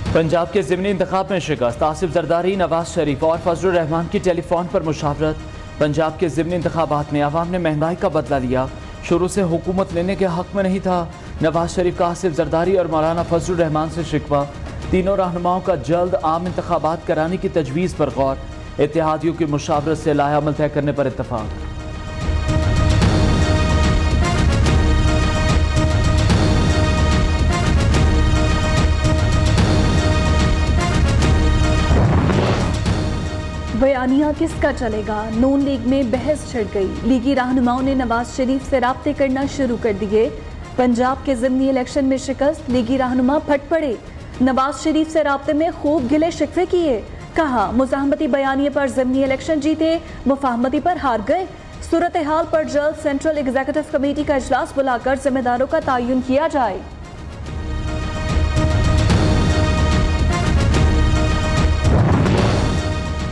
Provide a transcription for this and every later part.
पंजाब के ज़िमनी इंतखाब में शिकस्त, आसिफ जरदारी, नवाज शरीफ और फजलुर रहमान की टेलीफोन पर मुशावरत। पंजाब के ज़िमनी इंतखाबात में आवाम ने महंगाई का बदला लिया, शुरू से हुकूमत लेने के हक में नहीं था। नवाज शरीफ का आसिफ जरदारी और मौलाना फजलुर रहमान से शिकवा। तीनों रहनुमाओं का जल्द आम इंतखाबात कराने की तजवीज़ पर गौर। इत्तेहादियों की मुशावरत से लाएअमल तय करने पर इत्तफाक। बयानिया किसका चलेगा? नून लीग में बहस छिड़ गई। लीगी रहनुमाओं ने नवाज शरीफ से राब्ते करना शुरू कर दिए। पंजाब के ज़िमनी इलेक्शन में शिकस्त, लीगी रहनुमा फट पड़े। नवाज शरीफ से राब्ते में खूब गिले शिकवे किए। कहा मुज़ाहमती बयानिए पर ज़िमनी इलेक्शन जीते, मुफाहमती पर हार गए। सूरत हाल पर जल्द सेंट्रल एग्जीक्यूटिव कमेटी का इजलास बुलाकर जिम्मेदारों का तयन किया जाए।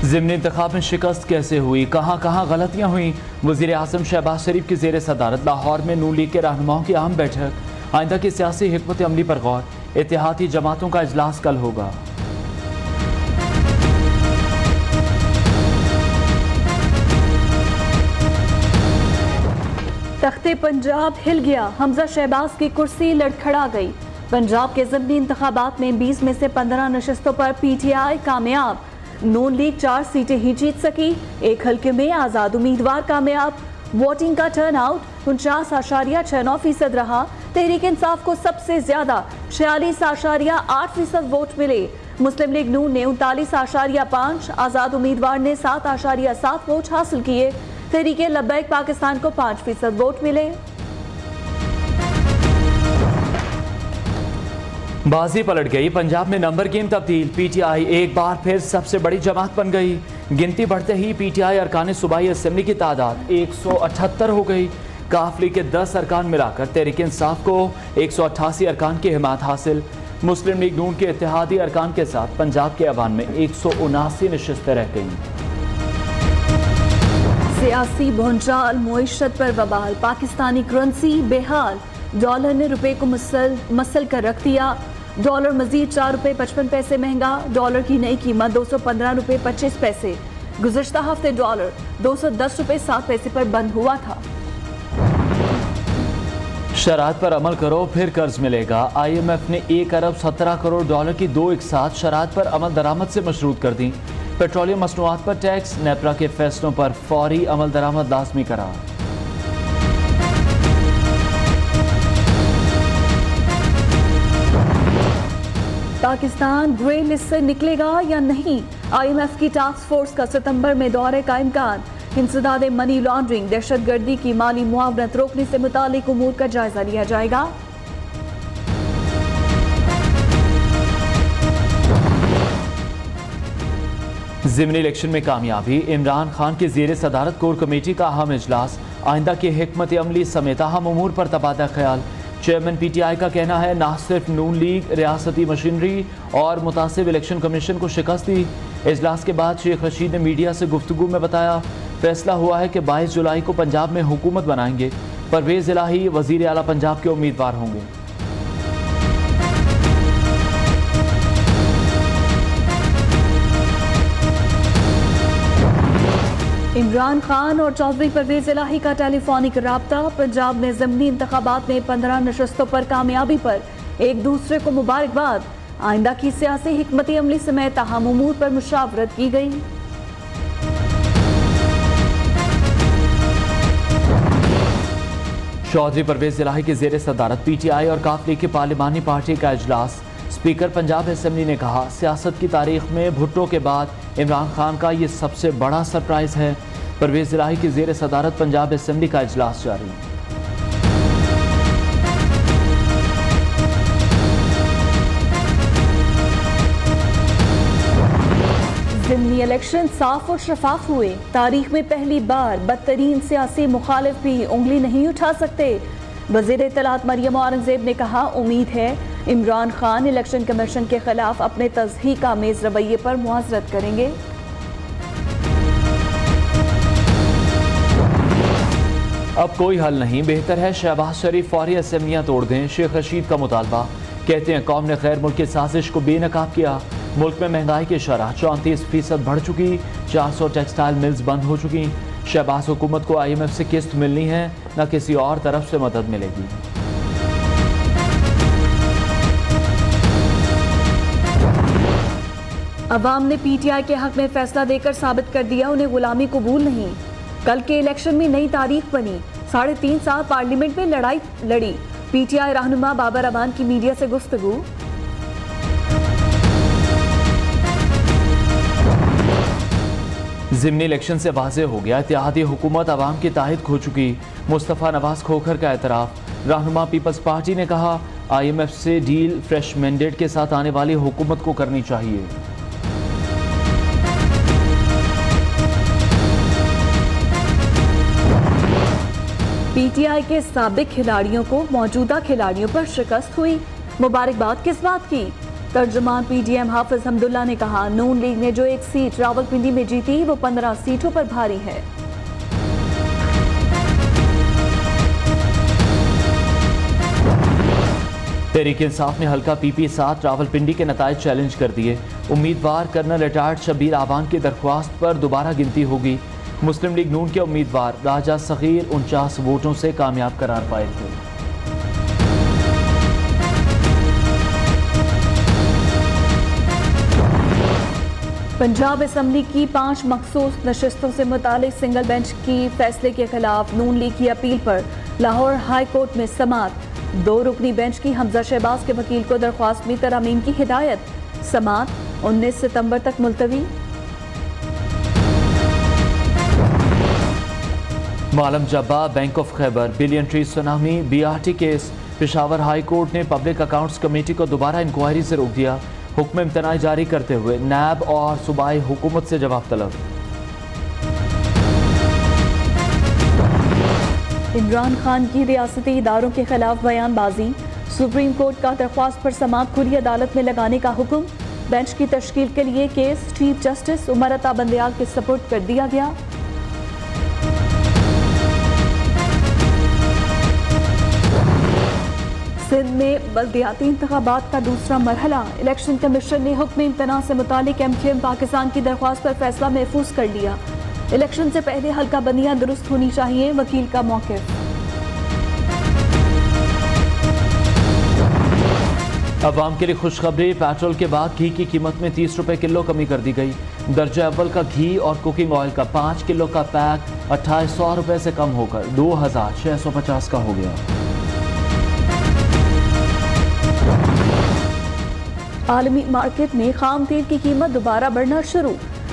ज़िमनी इंतखाब में शिकस्त कैसे हुई, कहाँ कहाँ गलतियाँ हुई? वज़ीर आज़म शहबाज शरीफ की ज़ेर सदारत लाहौर में नून लीग के रहनुमाओं की अहम बैठक। आइंदा की सियासी हिकमत अमली पर गौर। इत्तेहादी जमातों का इजलास कल होगा। तख्ते पंजाब हिल गया, हमजा शहबाज की कुर्सी लड़खड़ा गई। पंजाब के ज़िमनी इंतखाबात में 20 में से 15 नशस्तों पर PTI कामयाब। नून लीग 4 सीटें ही जीत सकी, एक हल्के में आज़ाद उम्मीदवार कामयाब। वोटिंग का टर्नआउट 49.69% रहा। तहरीक इंसाफ को सबसे ज्यादा 46.8% वोट मिले। मुस्लिम लीग नून ने 39.5, आज़ाद उम्मीदवार ने 7.7 वोट हासिल किए। तहरीक लब्बैक पाकिस्तान को 5% वोट मिले। बाजी पलट गई, पंजाब में नंबर गेम तब्दील। PTI एक बार फिर सबसे बड़ी जमात बन गई। गिनती बढ़ते ही PTI अरकान सूबाई असेंबली की तादाद 178 हो गई। काफली के 10 अरकान मिलाकर तहरीक इंसाफ को 188 अरकान की हिमायत हासिल। मुस्लिम लीग नून के इत्तेहादी अरकान के साथ पंजाब के अवान में 179 नशस्तें रह गईं। सियासी भूंचाल, मुईशत पर वबाल, पाकिस्तानी करेंसी बेहाल। डॉलर ने रुपए को मसल कर रख दिया। डॉलर मजीद 4 रुपए 55 पैसे महंगा। डॉलर की नई कीमत 215 रुपए 25 पैसे। गुज़श्ता हफ्ते डॉलर 210 रुपए 7 पैसे पर बंद हुआ था। शरात पर अमल करो फिर कर्ज मिलेगा। IMF ने 1 अरब 17 करोड़ डॉलर की 2 एक साथ शरात पर अमल दरामद से मशरूत कर दी। पेट्रोलियम मसनूआत पर टैक्स, नेपरा के फैसलों पर फौरी अमल दरामद लाजमी करार। पाकिस्तान ग्रे लिस्ट से निकलेगा या नहीं? IMF की टास्क फोर्स का सितंबर में दौरे का इम्कान। इंसदाद मनी लॉन्ड्रिंग, दहशतगर्दी की माली मुआवनत रोकने से मुतालिक उमूर का जायजा लिया जाएगा। ज़िमनी इलेक्शन में कामयाबी, इमरान खान की ज़ेर सदारत कोर कमेटी का अहम इजलास। आइंदा की हिकमत अमली समेत अहम उमूर पर तबादला ख्याल। चेयरमैन PTI का कहना है ना सिर्फ नून लीग रियासती मशीनरी और मुतासिब इलेक्शन कमीशन को शिकस्त दी। इजलास के बाद शेख रशीद ने मीडिया से गुफ्तगू में बताया फैसला हुआ है कि 22 जुलाई को पंजाब में हुकूमत बनाएंगे। परवेज़ इलाही वज़ीर आला पंजाब के उम्मीदवार होंगे। इमरान खान और चौधरी परवेज़ इलाही का टेलीफोनिक राब्ता। पंजाब में ज़िमनी इंतखाबात में 15 नशस्तों पर कामयाबी पर एक दूसरे को मुबारकबाद। आइंदा की सियासी हिकमत अमली समेत अहम उमूर पर मुशावरत की गई। चौधरी परवेज़ इलाही की ज़ेर सदारत PTI और काफली की पार्लिमानी पार्टी का इजलास। स्पीकर पंजाब असेंबली ने कहा सियासत की तारीख में भुट्टो के बाद इमरान खान का ये सबसे बड़ा सरप्राइज है। परवेज़ इलाही की ज़ेर सदारत पंजाब असेंबली का इजलास जारी। ज़िमनी इलेक्शन साफ और शफाफ हुए। तारीख में पहली बार बदतरीन सियासी मुखालिफ भी उंगली नहीं उठा सकते। वज़ीर इत्तलात मरियम औरंगज़ेब ने कहा उम्मीद है इमरान खान इलेक्शन कमीशन के खिलाफ अपने तज़हीक आमेज़ रवैये पर मुआज़रत करेंगे। अब कोई हल नहीं, बेहतर है शहबाज शरीफ फौरी असेंबलियां तोड़ दें। शेख रशीद का मुतालबा। कहते हैं कौम ने गैर मुल्की साजिश को बेनकाब किया। मुल्क में महंगाई की शरह 34% बढ़ चुकी, 400 टेक्सटाइल मिल्स बंद हो चुकी। शहबाज हुकूमत को IMF से किस्त मिलनी है, न किसी और तरफ से मदद मिलेगी। अवाम ने PTI के हक में फैसला देकर साबित कर दिया उन्हें गुलामी कबूल नहीं। कल के इलेक्शन में नई तारीख बनी, 3.5 साल पार्लियामेंट में लड़ाई लड़ी। PTI रहनुमा बाबर अमान की मीडिया से गुफ्तगू। ज़िमनी इलेक्शन से वाज़ेह हो गया, इत्तेहादी हुकूमत अवाम की ताहिद खो चुकी। मुस्तफ़ा नवाज खोखर का एतराफ़। रहनुमा पीपल्स पार्टी ने कहा IMF से डील फ्रेश मैंडेट के साथ आने वाली हुकूमत को करनी चाहिए। PTI के साबिक खिलाड़ियों को मौजूदा खिलाड़ियों पर शिकस्त हुई, मुबारकबाद किस बात की? तर्जुमान PDM हाफिज हमदुल्ला ने कहा नून लीग ने जो एक सीट रावलपिंडी में जीती वो 15 सीटों पर भारी है। तहरीक इंसाफ ने हल्का PP 7 रावलपिंडी के नताइज चैलेंज कर दिए। उम्मीदवार कर्नल रिटायर्ड शबीर आवान की दरख्वास्त पर दोबारा गिनती होगी। मुस्लिम लीग नून के उम्मीदवार राजा सगीर 49 वोटों से कामयाब करार पाए थे। पंजाब असम्बली की 5 मखसूस नशिस्तों से मुतालिक सिंगल बेंच की फैसले के खिलाफ नून लीग की अपील पर लाहौर हाई कोर्ट में समात। 2 रुकनी बेंच की हमजा शहबाज के वकील को दरख्वास्त में तरमीम की हिदायत। समात 19 सितंबर तक मुलतवी। Malam Jabba bank of Khyber billion tree tsunami BRT case. Peshawar high court ने पब्लिक अकाउंट्स कमेटी को दोबारा इंक्वायरी से रोक दिया। हुक्म इम्तनाई जारी करते हुए नैब और सूबाई हुकूमत से जवाब तलब। इमरान खान की रियासती इदारों के खिलाफ बयानबाजी। सुप्रीम कोर्ट का दरख्वास्त पर समाअत खुली अदालत में लगाने का हुक्म। बेंच की तश्कील के लिए case chief justice Umar Ata Bandial के सपुर्द कर दिया गया। सिंध में बल्दियाती इंतखाबात का दूसरा मरहला। इलेक्शन कमीशन ने हुक्म इम्तना से मुतालिक MKM पाकिस्तान की दरख्वास्त पर फैसला महफूज कर लिया। इलेक्शन से पहले हल्का बंदियां दुरुस्त होनी चाहिए, वकील का मौक़िफ़। अवाम के लिए खुशखबरी, पेट्रोल के बाद घी की कीमत में 30 रुपए किलो कमी कर दी गई। दर्जा अव्वल का घी और कुकिंग ऑयल का 5 किलो का पैक 2800 रुपए से कम होकर 2650 का हो गया। आलमी मार्केट में खाम तेल की कीमत दोबारा बढ़ना शुरू।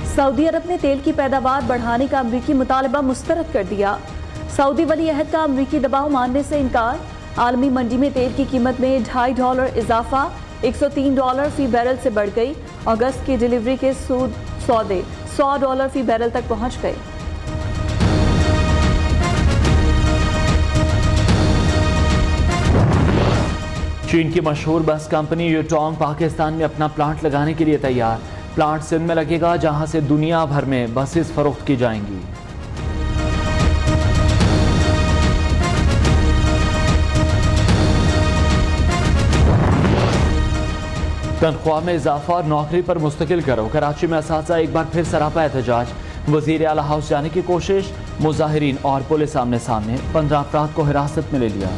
सऊदी अरब ने तेल की पैदावार बढ़ाने का अमरीकी मुतालबा मुस्तरद कर दिया। सऊदी वली अहद का अमरीकी दबाव मानने से इनकार। आलमी मंडी में तेल की कीमत में $2.5 इजाफा, $103 फी बैरल से बढ़ गई। अगस्त की डिलीवरी के सौदे $100 फी बैरल तक पहुंच गए। चीन की मशहूर बस कंपनी यूटोंग पाकिस्तान में अपना प्लांट लगाने के लिए तैयार। प्लांट सिंध में लगेगा जहां से दुनिया भर में बसेस फरोख्त की जाएंगी। तनख्वाह में इजाफा और नौकरी पर मुस्तकिल करो। कराची में असातिज़ा एक बार फिर सरापा एहतजाज। वज़ीर आला हाउस जाने की कोशिश, मुजाहिरीन और पुलिस आमने सामने। 15 अफराद को हिरासत में ले लिया।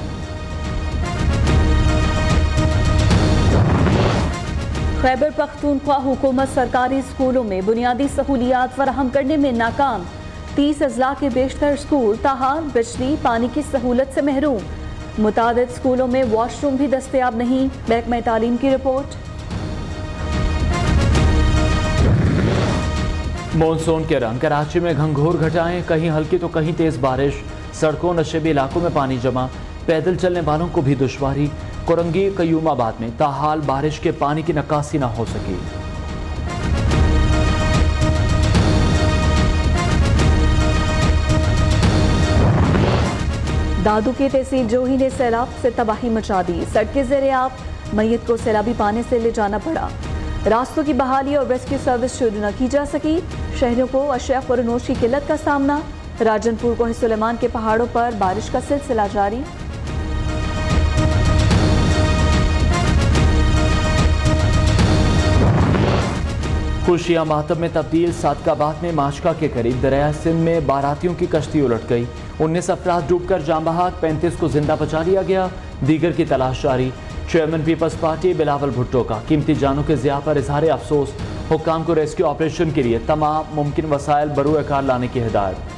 खैबर पख्तूनख्वा हुकूमत सरकारी स्कूलों में बुनियादी सहूलियात फराहम करने में नाकाम। 30 अजला के बेशतर स्कूल ताहाल बिजली पानी की सहूलत से महरूम। मुतादिद स्कूलों में वॉशरूम भी दस्तयाब नहीं। महकमा तालीम की रिपोर्ट। मॉनसून के रंग। कराची में घंघोर घटाएं, कहीं हल्की तो कहीं तेज बारिश। सड़कों नशेबी इलाकों में पानी जमा, पैदल चलने वालों को भी दुश्वारी। कोरंगी कयूमाबाद में ताहाल बारिश के पानी की नक्कासी न हो सकी। दादू की तहसील जोही ने सैलाब से तबाही मचा दी। सड़कें ज़ेर-ए-आब, मैयत को सैलाबी पानी से ले जाना पड़ा। रास्तों की बहाली और रेस्क्यू सर्विस शुरू न की जा सकी। शहरों को अशिया फरोनोश की किल्लत का सामना। राजनपुर को सुलेमान के पहाड़ों पर बारिश का सिलसिला जारी। खुशियां मातम में तब्दील। सादकाबाद में माशका के करीब दरिया सिंध में बारातियों की कश्ती उलट गई। 19 अफराद डूबकर जाम बहाक, 35 को जिंदा बचा लिया गया। दीगर की तलाश जारी। Chairman Peoples Party Bilawal Bhutto का कीमती जानों के ज़िया पर इजहार अफसोस। हुक्काम को रेस्क्यू ऑपरेशन के लिए तमाम मुमकिन वसाइल बरूए कार लाने की हिदायत।